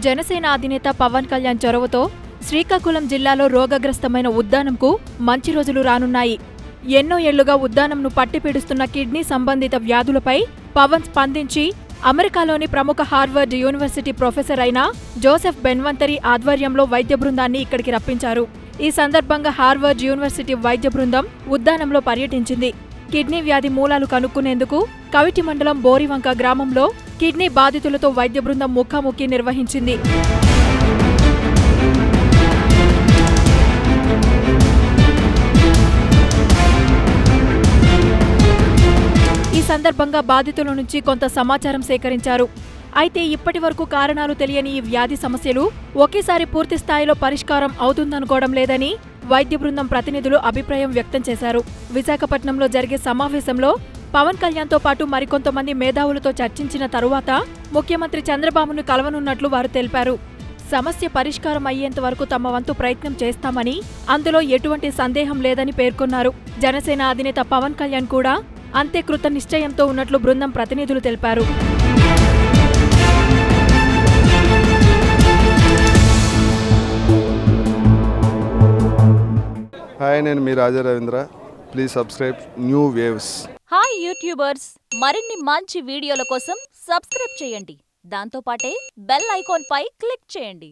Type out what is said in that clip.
జనసేన అధినేత పవన్ కళ్యాణ్ చొరవతో శ్రీకాకుళం జిల్లాలో రోగగ్రస్తమైన ఉద్దానంకు మంచి రోజులు రానున్నాయి. ఎన్నో ఏళ్లుగా ఉద్దానంను పట్టిపీడిస్తున్న కిడ్నీ సంబంధిత వ్యాధులపై పవన్ స్పందించి అమెరికాలోని ప్రముఖ హార్వర్డ్ యూనివర్సిటీ ప్రొఫెసర్ అయిన జోసెఫ్ బెన్వంతరి ఆధ్వర్యంలో వైద్య బృందాన్ని ఇక్కడికి రప్పించారు. ఈ సందర్భంగా హార్వర్డ్ యూనివర్సిటీ వైద్య బృందం ఉద్దానంలో పర్యటించింది. కిడ్నీ వ్యాధి మూలాలు కనుక్కునేందుకు కవిటి మండలం బోరివంక గ్రామంలో కిడ్నీ బాధితులతో వైద్య బృందం ముఖాముఖి నిర్వహించింది. ఈ సందర్భంగా బాధితుల నుంచి కొంత సమాచారం సేకరించారు. అయితే ఇప్పటివరకు కారణాలు తెలియని ఈ వ్యాధి సమస్యలు ఒకేసారి పూర్తి స్థాయిలో పరిష్కారం అవుతుందనుకోవడం లేదని వైద్య బృందం ప్రతినిధులు అభిప్రాయం వ్యక్తం చేశారు. విశాఖపట్నంలో జరిగే సమావేశంలో పవన్ కళ్యాణ్తో పాటు మరికొంతమంది మేధావులతో చర్చించిన తరువాత ముఖ్యమంత్రి చంద్రబాబును కలవనున్నట్లు వారు తెలిపారు. సమస్య పరిష్కారం అయ్యేంత వరకు తమ వంతు ప్రయత్నం చేస్తామని, అందులో ఎటువంటి సందేహం లేదని పేర్కొన్నారు. జనసేన అధినేత పవన్ కళ్యాణ్ కూడా అంతే కృత నిశ్చయంతో ఉన్నట్లు బృందం ప్రతినిధులు తెలిపారు. హాయ్, నేను మీ Raja Ravindra. Please subscribe New Waves. Hi YouTubers, మరిన్ని మంచి వీడియోల కోసం సబ్స్క్రైబ్ చేయండి. దాంతోపాటే బెల్ ఐకాన్ పై క్లిక్ చేయండి.